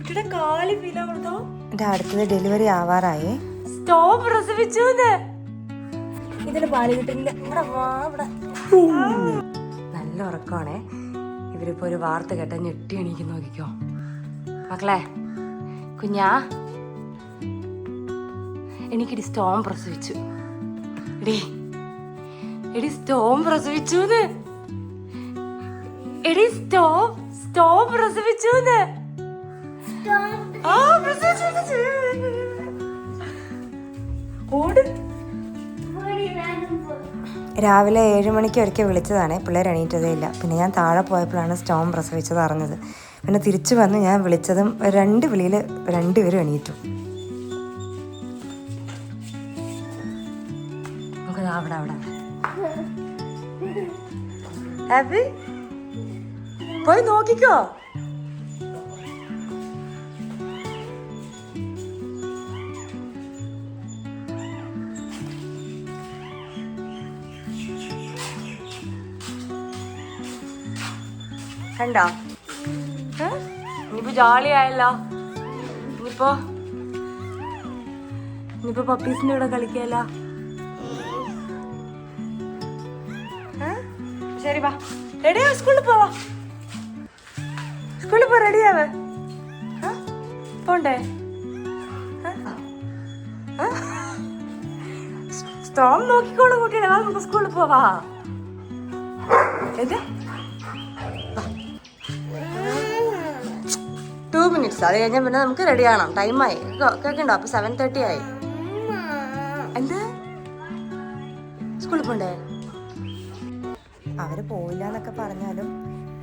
എന്റെ അടുത്തത് delivery ആവാറായേ. Stop പ്രസവിച്ചു. ഇതിന് പാല് കിട്ടില്ല. നല്ല ഉറക്കമാണേ. ഇവരിപ്പോ ഒരു വാർത്ത കേട്ട ഞെട്ടി എണീക്കും. നോക്കിക്കോ മക്കളെ. കുഞ്ഞാ, എനിക്കിടി സ്റ്റോം പ്രസവിച്ചു. എടി സ്റ്റോം പ്രസവിച്ചു. എടി സ്റ്റോം പ്രസവിച്ചു. രാവിലെ 7 മണിക്ക് ഒരിക്കൽ വിളിച്ചതാണ്. പിള്ളേർ എണീറ്റതേ ഇല്ല. പിന്നെ ഞാൻ താഴെ പോയപ്പോഴാണ് സ്റ്റോം പ്രസവിച്ചത് അറിഞ്ഞത്. പിന്നെ തിരിച്ചു വന്ന് ഞാൻ വിളിച്ചതും 2 വിളിയിൽ 2 പേരും എണീറ്റു. പോയി നോക്കിക്കോ. കണ്ടോ? ഇനിയിപ്പോ ജോളിയായല്ലോ. ഇനിയിപ്പോ പപ്പീസിന്റെ കൂടെ കളിക്കല്ലോ. ശരി, വാ. റെഡിയാവ, സ്കൂളിൽ പോവാ. സ്കൂളിൽ പോ, റെഡിയാവ. പോണ്ടേ? സ്റ്റോം നോക്കിക്കോളൂ കുട്ടിയുടെ. വാ, നമുക്ക് സ്കൂളിൽ പോവാ. എന്ത് 2 minutes. അത് കഴിഞ്ഞാൽ പിന്നെ നമുക്ക് റെഡി ആവണം. ടൈമായി കേൾക്കണ്ടോ? അപ്പൊ 7:30 ആയി. എന്താ സ്കൂളിൽ പോണ്ടേ? അവർ പോയില്ല എന്നൊക്കെ പറഞ്ഞാലും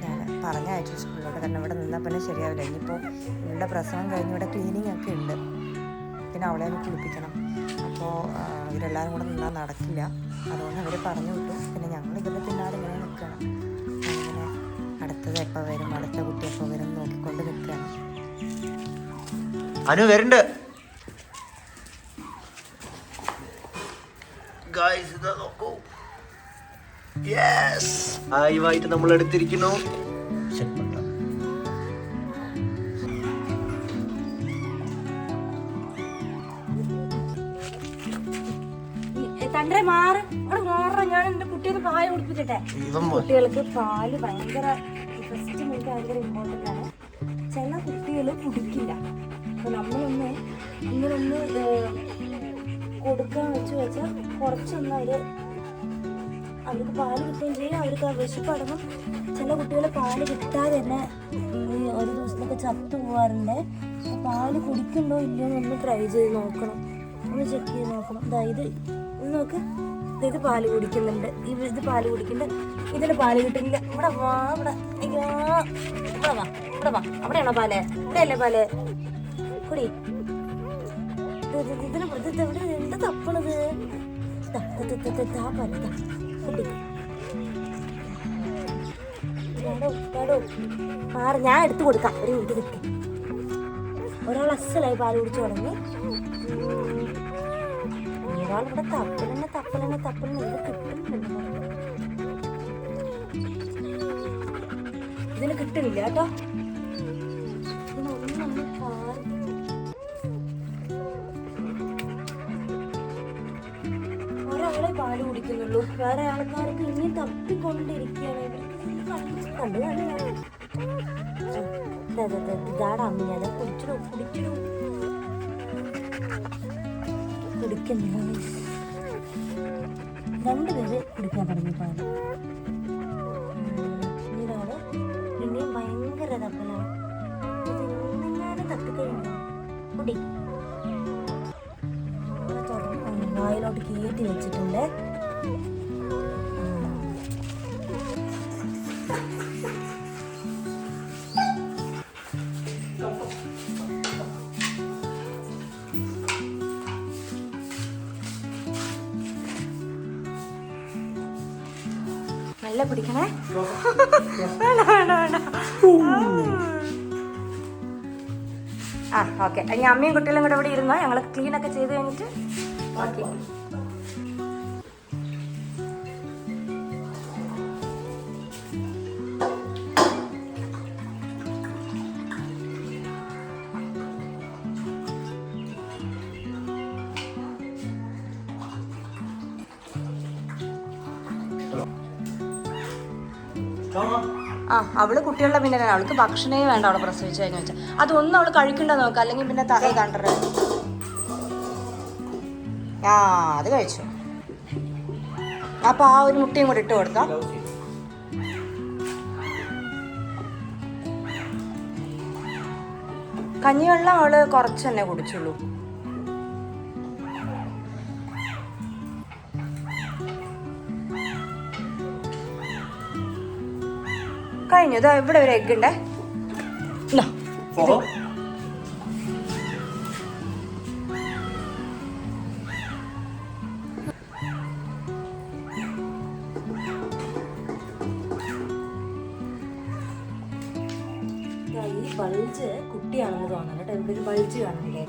ഞാൻ പറഞ്ഞയച്ചു സ്കൂളിലോട്ട്. കാരണം ഇവിടെ നിന്നാൽ പിന്നെ ശരിയാവില്ല. ഇനിയിപ്പോൾ ഇവളുടെ പ്രസവം കഴിഞ്ഞ് ഇവിടെ ക്ലീനിങ് ഒക്കെ ഉണ്ട്. പിന്നെ അവളെ ഒന്ന് കുളിപ്പിക്കണം. അപ്പോൾ ഇവരെല്ലാവരും കൂടെ നിന്നാൽ നടക്കില്ല. അതുകൊണ്ട് അവർ പറഞ്ഞു വിട്ടു. പിന്നെ ഞങ്ങൾ ഇവരുടെ പിന്നാലെ ഇങ്ങനെ നിൽക്കണം. അങ്ങനെ അടുത്തത് എപ്പോൾ വരും, അടുത്ത കുട്ടി എപ്പോൾ വരും നോക്കിക്കൊണ്ട് നിൽക്കുകയാണ്. അനു വരുന്നുണ്ട്. ആയിട്ട് നമ്മൾ എടുത്തിരിക്കുന്നു. തണ്ടേ മാറ്, ഞാൻ എന്റെ കുട്ടികൾക്ക് പാല് കുടിപ്പിച്ചിട്ടെ. കുട്ടികൾക്ക് പാല് ഭയങ്കര ഫസ്റ്റ് മിനിറ്റ് ഭയങ്കര ഇമ്പോർട്ടൻ്റ് ആണ്. ചില കുട്ടികൾ കുടിക്കില്ല. അപ്പൊ നമ്മളൊന്ന് ഇങ്ങനൊന്ന് കൊടുക്കാൻ വെച്ചാൽ കുറച്ചൊന്ന് അവർക്ക് പാല് കിട്ടുകയും ചെയ്യും. അവർക്ക് ആ വിശപ്പടങ്ങും. ചില കുട്ടികൾ പാല് കിട്ടാതെ തന്നെ ഒരു ദിവസത്തൊക്കെ ചത്തു പോകാറുണ്ട്. പാല് കുടിക്കണ്ടോ ഇല്ലയോ എന്നൊന്ന് ട്രൈ ചെയ്ത് നോക്കണം. ഒന്ന് ചെക്ക് ചെയ്ത് നോക്കണം. ഇത് നോക്ക്, ഇത് പാല് കുടിക്കുന്നുണ്ട്. ഇത് പാല് കുടിക്കുന്നുണ്ട്. ഇതിന് പാല് കിട്ടുന്നില്ല. ഇവിടെ വാ, ഇവിടെ വാ. അവിടെയാണോ പാല്? ഇവിടെയല്ലേ പാല്? കുടി. ഇതിന് എന്താ തപ്പണത്? പാല് ഞാൻ എടുത്തു കൊടുക്കാം. ഒരു വീട്ടിൽ നിൽക്കും. ഒരാൾ അസലായി പാല് കുടിച്ചു തുടങ്ങി. ഒരാളിവിടെ തപ്പലെന്നെ ഇത് കിട്ടുന്നുണ്ട്. ഇതിന് കിട്ടുന്നില്ല കേട്ടോ. ഒരാളെ പാല് കുടിക്കുന്നുള്ളൂ. വേറെ ആൾക്കാർക്ക് ഇനിയും തപ്പിക്കൊണ്ടിരിക്കുകയാണ്. ഇതാടാ അമ്മ, ഞാൻ കുടിക്കുന്നു. കുടിക്കുന്നു. 2 പേര് കുടിക്കാൻ തുടങ്ങി പാല്. ഇതാണ് പിന്നെയും ഭയങ്കര തപ്പലാണ്. ഇത് ഇന്നെങ്ങാനും തപ്പിക്കഴിഞ്ഞോ? കുടി. വായിലോട്ട് കയറ്റി വെച്ചിട്ടുണ്ട്. നല്ല പിടിക്കണേ. വേണ്ട. ഓക്കെ. ഇനി അമ്മയും കുട്ടികളും കൂടെ ഇവിടെ ഇരുന്നോ. ഞങ്ങൾ ക്ലീൻ ഒക്കെ ചെയ്ത് കഴിഞ്ഞിട്ട് ഓക്കെ. ആ അവള് കുട്ടികളുടെ പിന്നെ അവൾക്ക് ഭക്ഷണമേ വേണ്ട അവളെ പ്രസവിച്ചു കഴിഞ്ഞു വെച്ചാൽ അതൊന്നും അവള് കഴിക്കണ്ട നോക്കുക, അല്ലെങ്കിൽ പിന്നെ തറ കണ്ടത്. ആ അത് കഴിച്ചു. അപ്പൊ ആ ഒരു മുട്ടയും കൂടി ഇട്ട് കൊടുക്കാം. കഞ്ഞിവെള്ളം അവള് കുറച്ച് തന്നെ കുടിച്ചുള്ളൂ. കഴിഞ്ഞു. ഇതാ ഇവിടെ ഒരു എഗ് ഉണ്ടേ. ഈ ബൾജ് കുട്ടിയാണെന്ന് തോന്നുന്നു കേട്ടോ. ഇവിടെ ഒരു ബൾജ് കാണുന്നില്ലേ?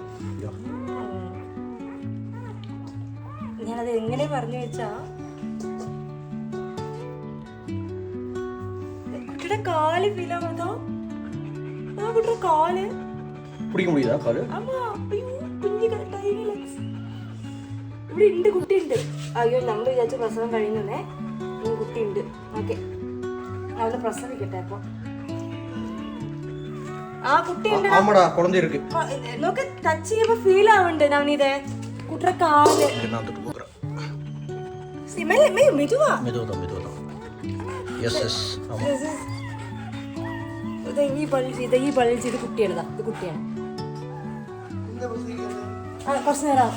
ഞാനത് എങ്ങനെ പറഞ്ഞു വെച്ചാ കുട്ടിയുടെ കാല് ഫീൽ ആവുന്നതോ, കുട്ടിയുടെ കാല് பிடிக்க முடியுதா காலு? ആമാ. അയ്യോ കുഞ്ഞു ടൈനി ലെഗ്സ് ഇവിടെ ഉണ്ട്, കുട്ടിയുണ്ട്. അയ്യോ നമ്മൾ വിചാരിച്ച പ്രസവം കഴിയുന്നേ, ഈ കുട്ടിയുണ്ട്. ഓക്കെ അവള് പ്രസവിക്കട്ടെ. അപ്പൊ ആ കുട്ടിയുണ്ട്. ஆமாடா குழந்தை இருக்கு. നോക്ക് ടച്ച് ചെയ്യുമ്പോ ഫീൽ ആവുന്നുണ്ട് നവനീതേ കുട്ടിയുടെ കാല്. நான் தொட்டு போக்குறேன். മെതുവാ மெதுவா மெதுவா. எஸ் எஸ் ஆமா. ഈ ബൾജ് ഇത് കുട്ടിയാണ്. ഇത് കുട്ടിയാണ്. കുറച്ച് നേരം